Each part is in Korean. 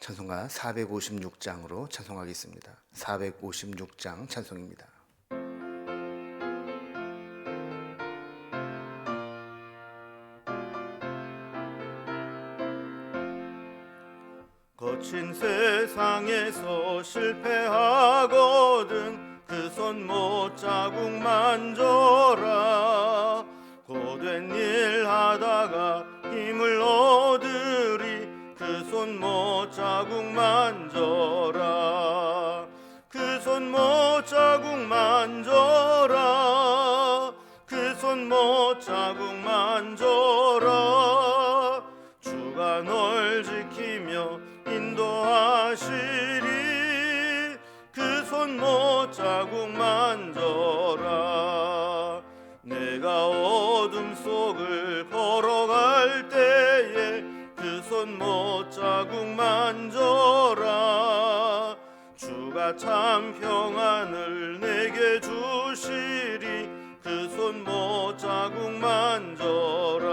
찬송가 456장으로 찬송하겠습니다. 456장 찬송입니다. 거친 세상에서 실패하거든 그 손 못 자국 만져라. 고된 일 하다가 힘을 얻으리 그 손 못 자국 만져라. 그 손 못 자국 만져라. 그 손 못 자국 만져라. 주가 널 지키며 인도하시리. 그 손 못 자국 만져라. 내가 어둠 속을 걸어갈 때에 그 손 못 자국 만져라. 주가 참 평안을 내게 주시리. 그 손 못 자국 만져라.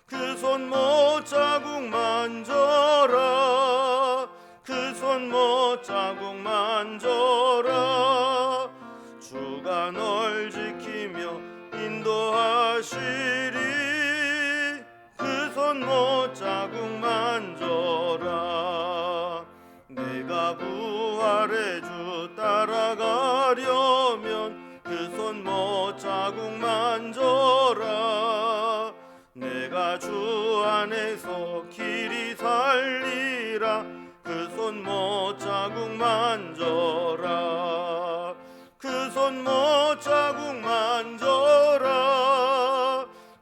그 손 못 자국 만져라. 그 손 못 자국 만져라. 주가 널 지키며 인도하시리. 그 손 못 자국 만져라. 내가 부활의 주 따라가려면 그 손 못 자국 만져라. 내가 주 안에서 길이 살리라. 그 손 못 자국 만져라. 그 손 못 자국 만져라.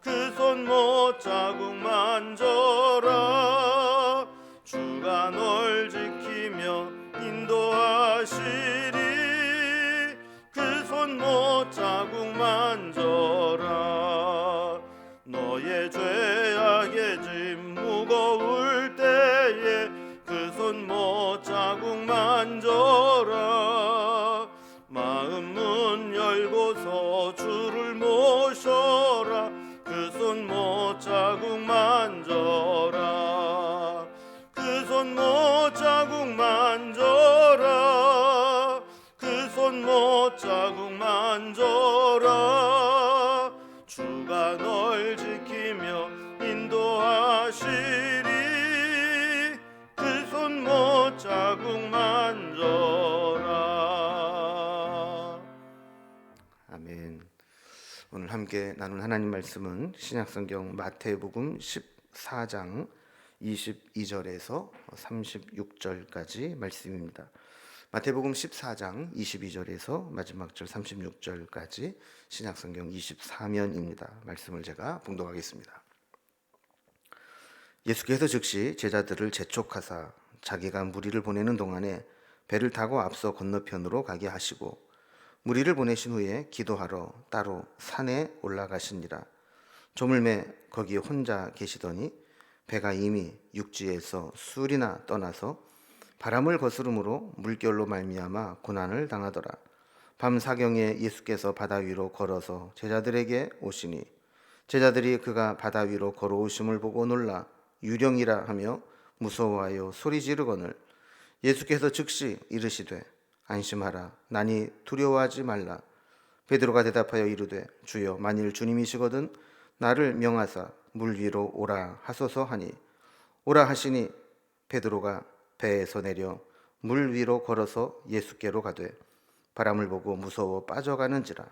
그 손 못 자국 만져라. 주가 널 지키며 인도하시리. 그 손 못 자국 만져라. 너의 죄악의 짐 무거울 때에 그 손 못 자국 만져라. 마음 문 열고서 주를 모셔라. 그 손 못 자국 만져라. 그 손 못 자국 만져라. 그 손 못 자국 만져라. 주가 널 지키며 인도하시리. 그 손 못 자국 만져라. 아멘. 오늘 함께 나눈 하나님 말씀은 신약성경 마태복음 14장 22절에서 36절까지 말씀입니다. 마태복음 14장 22절에서 마지막 절 36절까지 신약성경 24면입니다. 말씀을 제가 봉독하겠습니다. 예수께서 즉시 제자들을 재촉하사 자기가 무리를 보내는 동안에 배를 타고 앞서 건너편으로 가게 하시고 무리를 보내신 후에 기도하러 따로 산에 올라가시니라. 조물매 거기 혼자 계시더니 배가 이미 육지에서 술이나 떠나서 바람을 거스름으로 물결로 말미암아 고난을 당하더라. 밤 사경에 예수께서 바다 위로 걸어서 제자들에게 오시니 제자들이 그가 바다 위로 걸어오심을 보고 놀라 유령이라 하며 무서워하여 소리 지르거늘 예수께서 즉시 이르시되 안심하라. 나니 두려워하지 말라. 베드로가 대답하여 이르되 주여 만일 주님이시거든 나를 명하사 물 위로 오라 하소서 하니 오라 하시니 베드로가 배에서 내려 물 위로 걸어서 예수께로 가되 바람을 보고 무서워 빠져가는지라.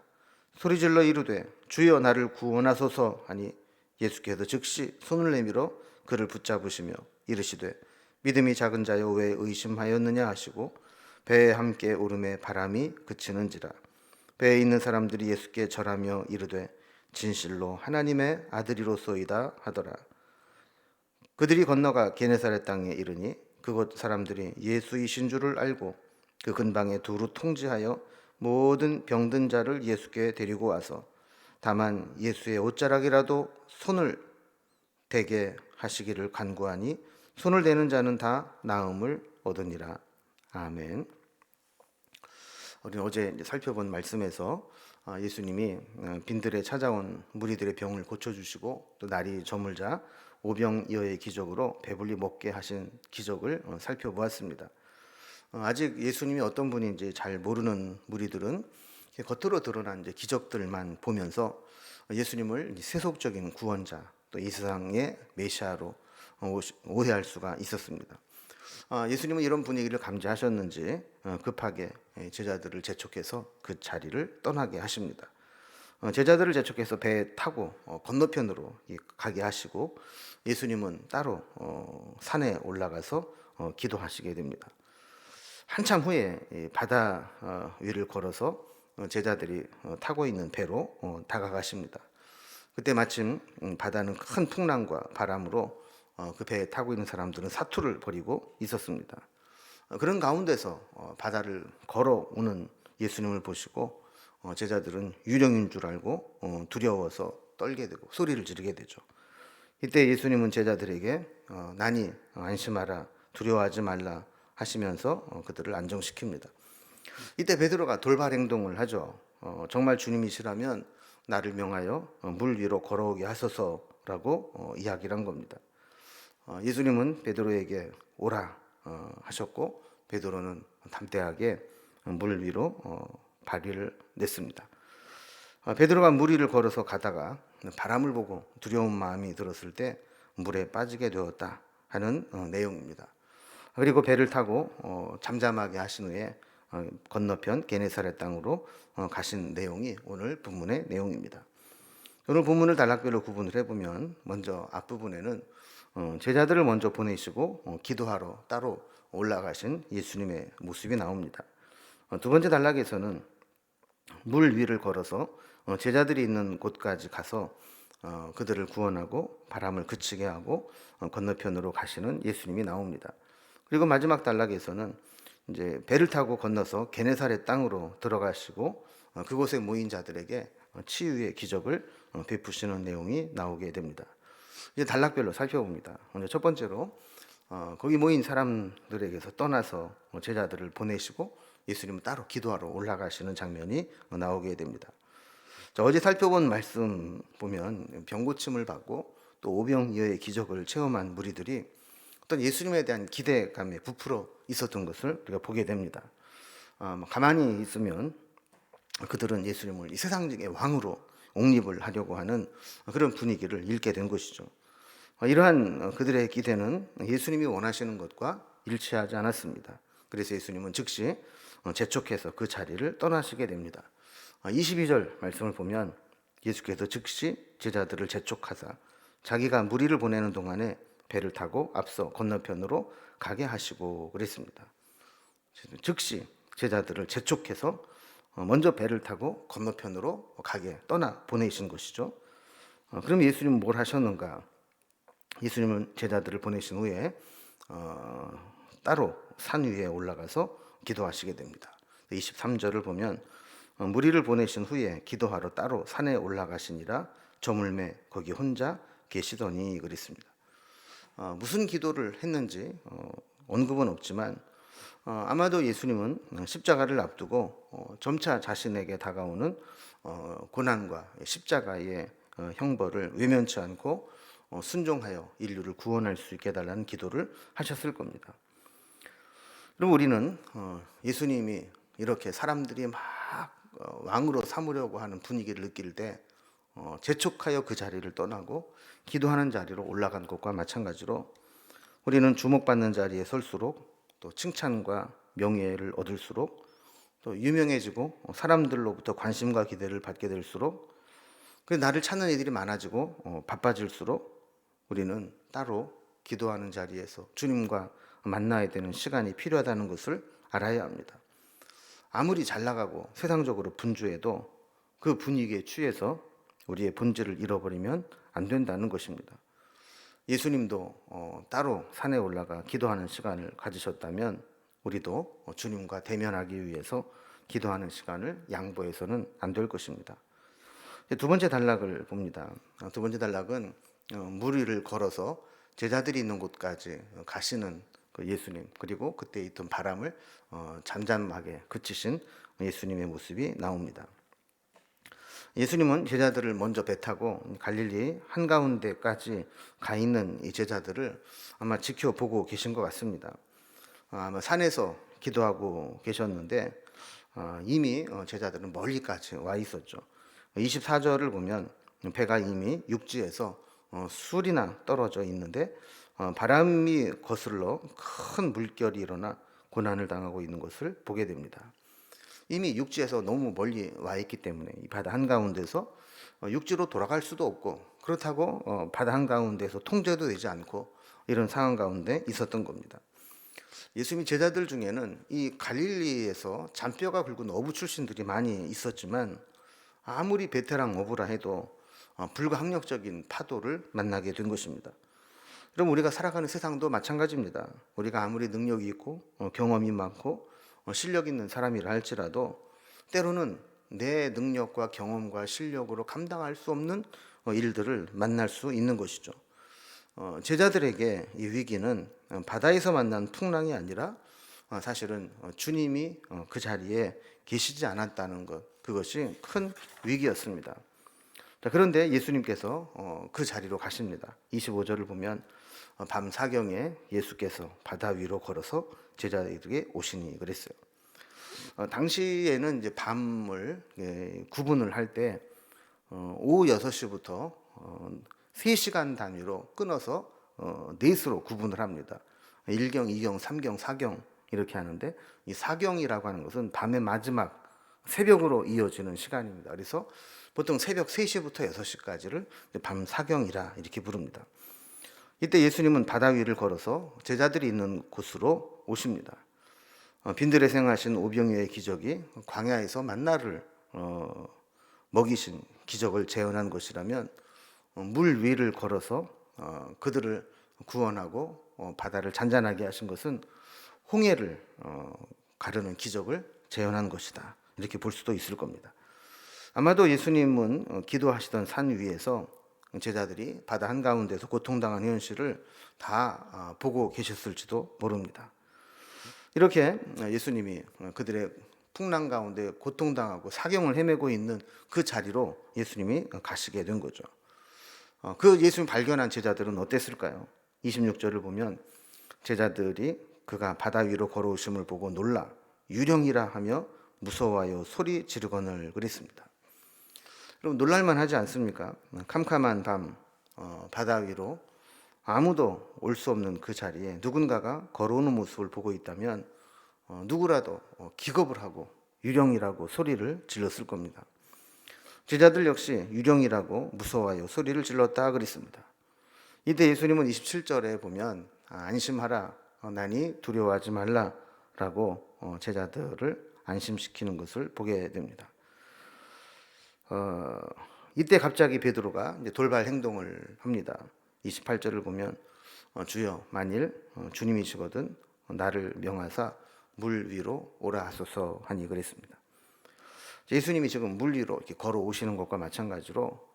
소리질러 이르되 주여 나를 구원하소서 하니 예수께서 즉시 손을 내밀어 그를 붙잡으시며 이르시되 믿음이 작은 자여 왜 의심하였느냐 하시고 배에 함께 오름에 바람이 그치는지라. 배에 있는 사람들이 예수께 절하며 이르되 진실로 하나님의 아들이로소이다 하더라. 그들이 건너가 게네사렛 땅에 이르니 그곳 사람들이 예수이신 줄을 알고 그 근방에 두루 통지하여 모든 병든 자를 예수께 데리고 와서 다만 예수의 옷자락이라도 손을 대게 하시기를 간구하니 손을 대는 자는 다 나음을 얻으니라. 아멘. 우리 어제 살펴본 말씀에서 예수님이 빈들에 찾아온 무리들의 병을 고쳐주시고 또 날이 저물자 오병이어의 기적으로 배불리 먹게 하신 기적을 살펴보았습니다. 아직 예수님이 어떤 분인지 잘 모르는 무리들은 겉으로 드러난 이제 기적들만 보면서 예수님을 세속적인 구원자, 또 이 세상의 메시아로 오해할 수가 있었습니다. 예수님은 이런 분위기를 감지하셨는지 급하게 제자들을 재촉해서 그 자리를 떠나게 하십니다. 제자들을 재촉해서 배에 타고 건너편으로 가게 하시고 예수님은 따로 산에 올라가서 기도하시게 됩니다. 한참 후에 바다 위를 걸어서 제자들이 타고 있는 배로 다가가십니다. 그때 마침 바다는 큰 풍랑과 바람으로 그 배에 타고 있는 사람들은 사투를 벌이고 있었습니다. 그런 가운데서 바다를 걸어오는 예수님을 보시고 제자들은 유령인 줄 알고 두려워서 떨게 되고 소리를 지르게 되죠. 이때 예수님은 제자들에게 나니 안심하라, 두려워하지 말라 하시면서 그들을 안정시킵니다. 이때 베드로가 돌발 행동을 하죠. 정말 주님이시라면 나를 명하여 물 위로 걸어오게 하소서라고 이야기를 한 겁니다. 예수님은 베드로에게 오라 하셨고 베드로는 담대하게 물 위로 발을 냈습니다. 베드로가 물 위를 걸어서 가다가 바람을 보고 두려운 마음이 들었을 때 물에 빠지게 되었다 하는 내용입니다. 그리고 배를 타고 잠잠하게 하신 후에 건너편 게네사렛 땅으로 가신 내용이 오늘 본문의 내용입니다. 오늘 본문을 단락별로 구분을 해보면 먼저 앞부분에는 제자들을 먼저 보내시고 기도하러 따로 올라가신 예수님의 모습이 나옵니다. 두 번째 단락에서는 물 위를 걸어서 제자들이 있는 곳까지 가서 그들을 구원하고 바람을 그치게 하고 건너편으로 가시는 예수님이 나옵니다. 그리고 마지막 단락에서는 이제 배를 타고 건너서 게네사렛 땅으로 들어가시고 그곳에 모인 자들에게 치유의 기적을 베푸시는 내용이 나오게 됩니다. 이제 단락별로 살펴봅니다. 먼저 첫 번째로 거기 모인 사람들에게서 떠나서 제자들을 보내시고 예수님은 따로 기도하러 올라가시는 장면이 나오게 됩니다. 자, 어제 살펴본 말씀 보면 병고침을 받고 또 오병이어의 기적을 체험한 무리들이 어떤 예수님에 대한 기대감에 부풀어 있었던 것을 우리가 보게 됩니다. 가만히 있으면 그들은 예수님을 이 세상의 왕으로 옹립을 하려고 하는 그런 분위기를 읽게 된 것이죠. 이러한 그들의 기대는 예수님이 원하시는 것과 일치하지 않았습니다. 그래서 예수님은 즉시 재촉해서 그 자리를 떠나시게 됩니다. 22절 말씀을 보면 예수께서 즉시 제자들을 재촉하사 자기가 무리를 보내는 동안에 배를 타고 앞서 건너편으로 가게 하시고 그랬습니다. 즉시 제자들을 재촉해서 먼저 배를 타고 건너편으로 가게 떠나 보내신 것이죠. 그럼 예수님은 뭘 하셨는가? 예수님은 제자들을 보내신 후에 따로 산 위에 올라가서 기도하시게 됩니다. 23절을 보면 무리를 보내신 후에 기도하러 따로 산에 올라가시니라 저물매 거기 혼자 계시더니 그랬습니다. 무슨 기도를 했는지 언급은 없지만 아마도 예수님은 십자가를 앞두고 점차 자신에게 다가오는 고난과 십자가의 형벌을 외면치 않고 순종하여 인류를 구원할 수 있게 해달라는 기도를 하셨을 겁니다. 그럼 우리는 예수님이 이렇게 사람들이 막 왕으로 삼으려고 하는 분위기를 느낄 때 재촉하여 그 자리를 떠나고 기도하는 자리로 올라간 것과 마찬가지로 우리는 주목받는 자리에 설수록 또 칭찬과 명예를 얻을수록 또 유명해지고 사람들로부터 관심과 기대를 받게 될수록 나를 찾는 이들이 많아지고 바빠질수록 우리는 따로 기도하는 자리에서 주님과 만나야 되는 시간이 필요하다는 것을 알아야 합니다. 아무리 잘 나가고 세상적으로 분주해도 그 분위기에 취해서 우리의 본질을 잃어버리면 안 된다는 것입니다. 예수님도 따로 산에 올라가 기도하는 시간을 가지셨다면 우리도 주님과 대면하기 위해서 기도하는 시간을 양보해서는 안 될 것입니다. 두 번째 단락을 봅니다. 두 번째 단락은 물 위를 걸어서 제자들이 있는 곳까지 가시는 그 예수님, 그리고 그때 있던 바람을 잠잠하게 그치신 예수님의 모습이 나옵니다. 예수님은 제자들을 먼저 배 타고 갈릴리 한가운데까지 가 있는 이 제자들을 아마 지켜보고 계신 것 같습니다. 아마 산에서 기도하고 계셨는데 이미 제자들은 멀리까지 와 있었죠. 24절을 보면 배가 이미 육지에서 술이나 떨어져 있는데 바람이 거슬러 큰 물결이 일어나 고난을 당하고 있는 것을 보게 됩니다. 이미 육지에서 너무 멀리 와 있기 때문에 이 바다 한가운데서 육지로 돌아갈 수도 없고, 그렇다고 바다 한가운데서 통제도 되지 않고 이런 상황 가운데 있었던 겁니다. 예수님 제자들 중에는 이 갈릴리에서 잔뼈가 굵은 어부 출신들이 많이 있었지만 아무리 베테랑 어부라 해도 불가항력적인 파도를 만나게 된 것입니다. 그럼 우리가 살아가는 세상도 마찬가지입니다. 우리가 아무리 능력이 있고 경험이 많고 실력 있는 사람이라 할지라도 때로는 내 능력과 경험과 실력으로 감당할 수 없는 일들을 만날 수 있는 것이죠. 제자들에게 이 위기는 바다에서 만난 풍랑이 아니라 사실은 주님이 그 자리에 계시지 않았다는 것, 그것이 큰 위기였습니다. 자, 그런데 예수님께서 그 자리로 가십니다. 25절을 보면 밤 사경에 예수께서 바다 위로 걸어서 제자들에게 오시니 그랬어요. 당시에는 이제 밤을 구분을 할 때 오후 6시부터 3시간 단위로 끊어서 넷으로 구분을 합니다. 1경, 2경, 3경, 4경 이렇게 하는데 이 4경이라고 하는 것은 밤의 마지막 새벽으로 이어지는 시간입니다. 그래서 보통 새벽 3시부터 6시까지를 밤 4경이라 이렇게 부릅니다. 이때 예수님은 바다 위를 걸어서 제자들이 있는 곳으로 오십니다. 빈들에 생하신 오병이어의 기적이 광야에서 만나를 먹이신 기적을 재현한 것이라면 물 위를 걸어서 그들을 구원하고 바다를 잔잔하게 하신 것은 홍해를 가르는 기적을 재현한 것이다. 이렇게 볼 수도 있을 겁니다. 아마도 예수님은 기도하시던 산 위에서 제자들이 바다 한가운데서 고통당한 현실을 다 보고 계셨을지도 모릅니다. 이렇게 예수님이 그들의 풍랑 가운데 고통당하고 사경을 헤매고 있는 그 자리로 예수님이 가시게 된 거죠. 그 예수님 발견한 제자들은 어땠을까요? 26절을 보면 제자들이 그가 바다 위로 걸어오심을 보고 놀라 유령이라 하며 무서워하여 소리 지르거늘 그랬습니다. 여러분 놀랄만 하지 않습니까? 캄캄한 밤 바다 위로 아무도 올 수 없는 그 자리에 누군가가 걸어오는 모습을 보고 있다면 누구라도 기겁을 하고 유령이라고 소리를 질렀을 겁니다. 제자들 역시 유령이라고 무서워하여 소리를 질렀다 그랬습니다. 이때 예수님은 27절에 보면 안심하라 나니 두려워하지 말라라고 제자들을 안심시키는 것을 보게 됩니다. 이때 갑자기 베드로가 이제 돌발 행동을 합니다. 28절을 보면 주여 만일 주님이시거든 나를 명하사 물 위로 오라 하소서 하니 그랬습니다. 예수님이 지금 물 위로 이렇게 걸어 오시는 것과 마찬가지로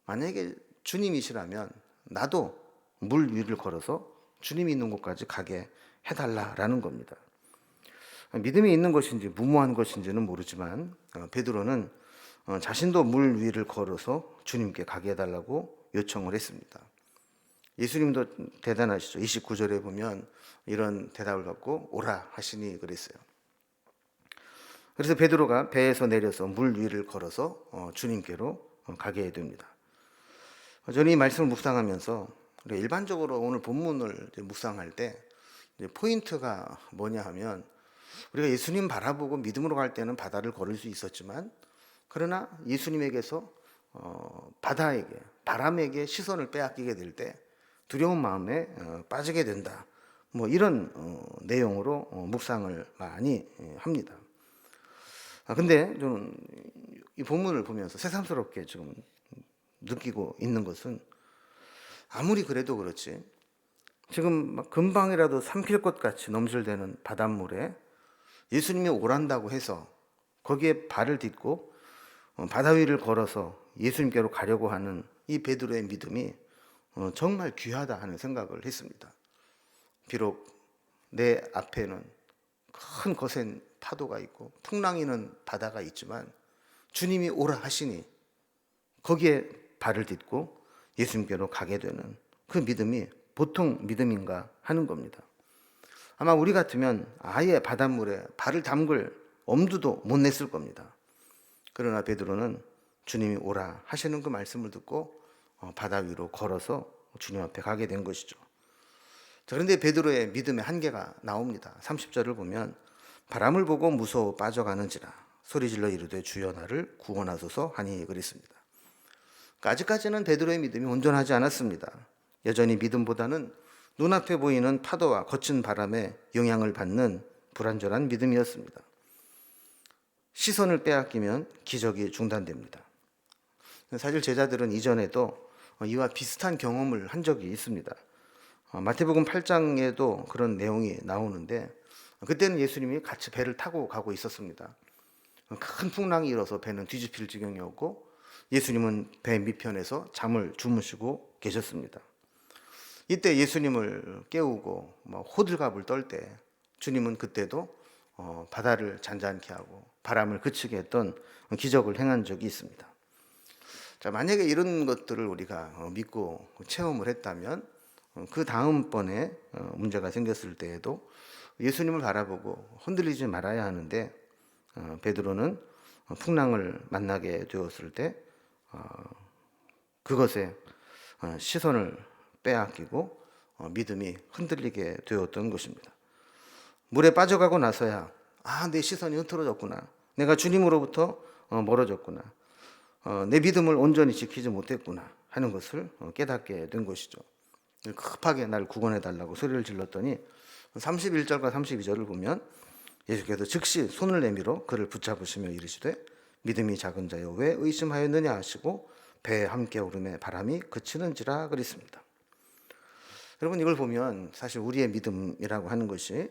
만약에 주님이시라면 나도 물 위를 걸어서 주님이 있는 곳까지 가게 해달라라는 겁니다. 믿음이 있는 것인지 무모한 것인지는 모르지만 베드로는 자신도 물 위를 걸어서 주님께 가게 해달라고 요청을 했습니다. 예수님도 대단하시죠. 29절에 보면 이런 대답을 받고 오라 하시니 그랬어요. 그래서 베드로가 배에서 내려서 물 위를 걸어서 주님께로 가게 됩니다. 저는 이 말씀을 묵상하면서 일반적으로 오늘 본문을 묵상할 때 포인트가 뭐냐 하면 우리가 예수님 바라보고 믿음으로 갈 때는 바다를 걸을 수 있었지만 그러나 예수님에게서 바다에게 바람에게 시선을 빼앗기게 될 때 두려운 마음에 빠지게 된다. 뭐 이런 내용으로 묵상을 많이 합니다. 근데 저는 이 본문을 보면서 새삼스럽게 지금 느끼고 있는 것은 아무리 그래도 그렇지 지금 막 금방이라도 삼킬 것 같이 넘실대는 바닷물에 예수님이 오란다고 해서 거기에 발을 딛고 바다 위를 걸어서 예수님께로 가려고 하는 이 베드로의 믿음이 정말 귀하다 하는 생각을 했습니다. 비록 내 앞에는 큰 거센 파도가 있고 풍랑이는 바다가 있지만 주님이 오라 하시니 거기에 발을 딛고 예수님께로 가게 되는 그 믿음이 보통 믿음인가 하는 겁니다. 아마 우리 같으면 아예 바닷물에 발을 담글 엄두도 못 냈을 겁니다. 그러나 베드로는 주님이 오라 하시는 그 말씀을 듣고 바다 위로 걸어서 주님 앞에 가게 된 것이죠. 그런데 베드로의 믿음의 한계가 나옵니다. 30절을 보면 바람을 보고 무서워 빠져가는지라 소리질러 이르되 주여 나를 구원하소서 하니 그랬습니다. 그러니까 아직까지는 베드로의 믿음이 온전하지 않았습니다. 여전히 믿음보다는 눈앞에 보이는 파도와 거친 바람에 영향을 받는 불완전한 믿음이었습니다. 시선을 빼앗기면 기적이 중단됩니다. 사실 제자들은 이전에도 이와 비슷한 경험을 한 적이 있습니다. 마태복음 8장에도 그런 내용이 나오는데 그때는 예수님이 같이 배를 타고 가고 있었습니다. 큰 풍랑이 일어서 배는 뒤집힐 지경이었고 예수님은 배 밑편에서 잠을 주무시고 계셨습니다. 이때 예수님을 깨우고 호들갑을 떨 때 주님은 그때도 바다를 잔잔케 하고 바람을 그치게 했던 기적을 행한 적이 있습니다. 자, 만약에 이런 것들을 우리가 믿고 체험을 했다면 그 다음번에 문제가 생겼을 때에도 예수님을 바라보고 흔들리지 말아야 하는데 베드로는 풍랑을 만나게 되었을 때 그것에 시선을 빼앗기고 믿음이 흔들리게 되었던 것입니다. 물에 빠져가고 나서야 내 시선이 흐트러졌구나. 내가 주님으로부터 멀어졌구나. 내 믿음을 온전히 지키지 못했구나 하는 것을 깨닫게 된 것이죠. 급하게 날 구원해 달라고 소리를 질렀더니 31절과 32절을 보면 예수께서 즉시 손을 내밀어 그를 붙잡으시며 이르시되 믿음이 작은 자여 왜 의심하였느냐 하시고 배에 함께 오름에 바람이 그치는지라 그랬습니다. 여러분, 이걸 보면 사실 우리의 믿음이라고 하는 것이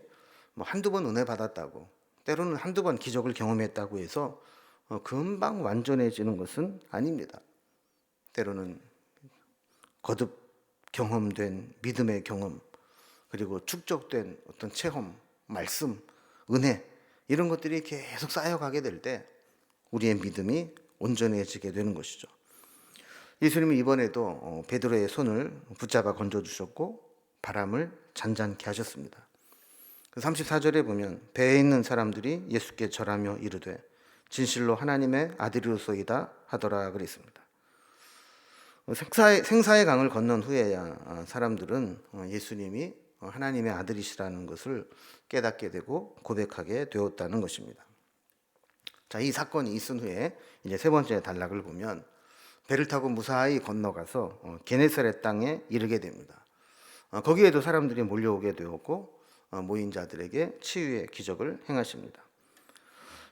한두 번 은혜 받았다고 때로는 한두 번 기적을 경험했다고 해서 금방 완전해지는 것은 아닙니다. 때로는 거듭 경험된 믿음의 경험, 그리고 축적된 어떤 체험, 말씀, 은혜, 이런 것들이 계속 쌓여가게 될 때 우리의 믿음이 온전해지게 되는 것이죠. 예수님이 이번에도 베드로의 손을 붙잡아 건져주셨고 바람을 잔잔케 하셨습니다. 34절에 보면 배에 있는 사람들이 예수께 절하며 이르되 진실로 하나님의 아들이로소이다 하더라 그랬습니다. 생사의 강을 건넌 후에야 사람들은 예수님이 하나님의 아들이시라는 것을 깨닫게 되고 고백하게 되었다는 것입니다. 자, 이 사건이 있은 후에 이제 세 번째 단락을 보면 배를 타고 무사히 건너가서 게네사렛 땅에 이르게 됩니다. 거기에도 사람들이 몰려오게 되었고 모인 자들에게 치유의 기적을 행하십니다.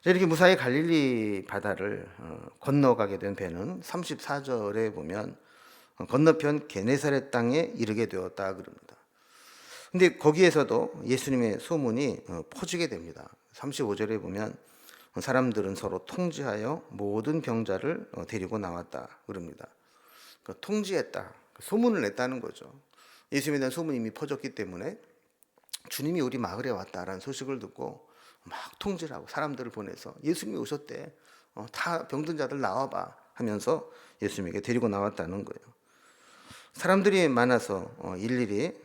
이렇게 무사히 갈릴리 바다를 건너가게 된 배는 34절에 보면 건너편 게네사렛 땅에 이르게 되었다 그럽니다. 근데 거기에서도 예수님의 소문이 퍼지게 됩니다. 35절에 보면 사람들은 서로 통지하여 모든 병자를 데리고 나왔다 그럽니다. 통지했다, 소문을 냈다는 거죠. 예수님에 대한 소문이 이미 퍼졌기 때문에 주님이 우리 마을에 왔다라는 소식을 듣고 막 통지를 하고 사람들을 보내서 예수님이 오셨대, 다 병든 자들 나와봐 하면서 예수님에게 데리고 나왔다는 거예요. 사람들이 많아서 일일이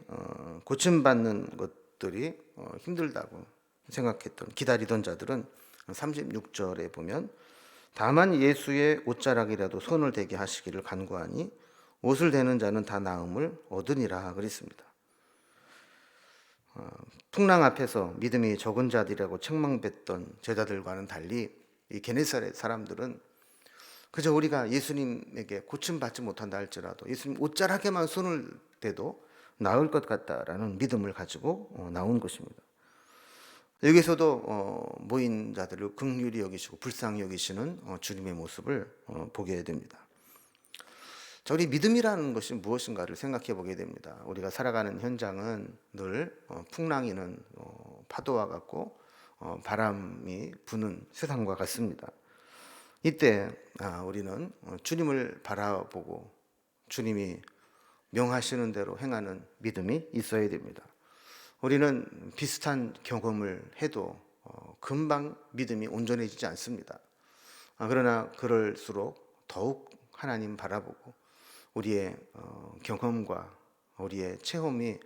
고침받는 것들이 힘들다고 생각했던, 기다리던 자들은 36절에 보면 다만 예수의 옷자락이라도 손을 대게 하시기를 간구하니 옷을 대는 자는 다 나음을 얻으니라 그랬습니다. 풍랑 앞에서 믿음이 적은 자들이라고 책망받던 제자들과는 달리 이 게네사렛 사람들은 그저 우리가 예수님에게 고침받지 못한다 할지라도 예수님 옷자락에만 손을 대도 나을 것 같다라는 믿음을 가지고 나온 것입니다. 여기서도 모인 자들을 긍휼히 여기시고 불쌍히 여기시는 주님의 모습을 보게 됩니다. 자, 우리 믿음이라는 것이 무엇인가를 생각해 보게 됩니다. 우리가 살아가는 현장은 늘 풍랑이는 파도와 같고 바람이 부는 세상과 같습니다. 이때 우리는 주님을 바라보고 주님이 명하시는 대로 행하는 믿음이 있어야 됩니다. 우리는 비슷한 경험을 해도 금방 믿음이 온전해지지 않습니다. 그러나 그럴수록 더욱 하나님 바라보고 우리의 경험과 우리의 체험이,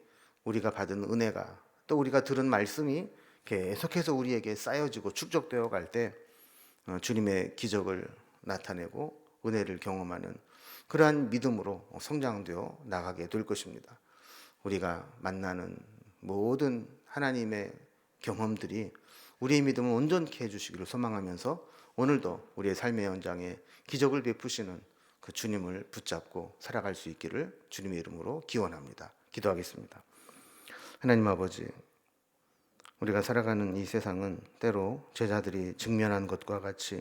우리가 받은 은혜가, 또 우리가 들은 말씀이 계속해서 우리에게 쌓여지고 축적되어 갈 때 주님의 기적을 나타내고 은혜를 경험하는 그러한 믿음으로 성장되어 나가게 될 것입니다. 우리가 만나는 모든 하나님의 경험들이 우리의 믿음을 온전케 해주시기를 소망하면서 오늘도 우리의 삶의 현장에 기적을 베푸시는 그 주님을 붙잡고 살아갈 수 있기를 주님의 이름으로 기원합니다. 기도하겠습니다. 하나님 아버지, 우리가 살아가는 이 세상은 때로 제자들이 직면한 것과 같이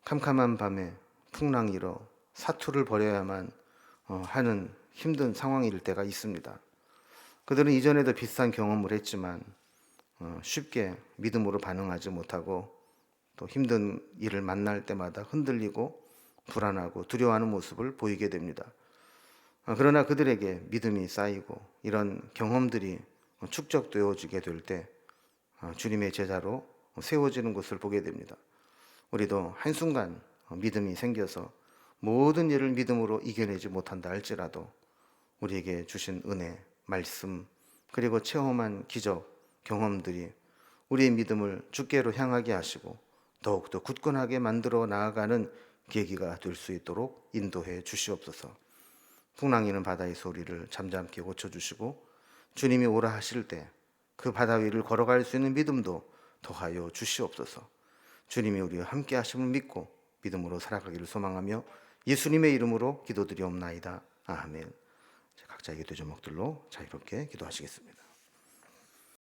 캄캄한 밤에 풍랑 일어 사투를 벌여야만 하는 힘든 상황일 때가 있습니다. 그들은 이전에도 비슷한 경험을 했지만 쉽게 믿음으로 반응하지 못하고 또 힘든 일을 만날 때마다 흔들리고 불안하고 두려워하는 모습을 보이게 됩니다. 그러나 그들에게 믿음이 쌓이고 이런 경험들이 축적되어지게 될 때 주님의 제자로 세워지는 것을 보게 됩니다. 우리도 한순간 믿음이 생겨서 모든 일을 믿음으로 이겨내지 못한다 할지라도 우리에게 주신 은혜, 말씀, 그리고 체험한 기적, 경험들이 우리의 믿음을 주께로 향하게 하시고 더욱더 굳건하게 만들어 나아가는 계기가 될 수 있도록 인도해 주시옵소서. 풍랑이는 바다의 소리를 잠잠케 고쳐주시고 주님이 오라 하실 때 그 바다 위를 걸어갈 수 있는 믿음도 더하여 주시옵소서. 주님이 우리와 함께 하심을 믿고 믿음으로 살아가기를 소망하며 예수님의 이름으로 기도드리옵나이다. 아멘. 각자의 기도 제목들로 자유롭게 기도하시겠습니다.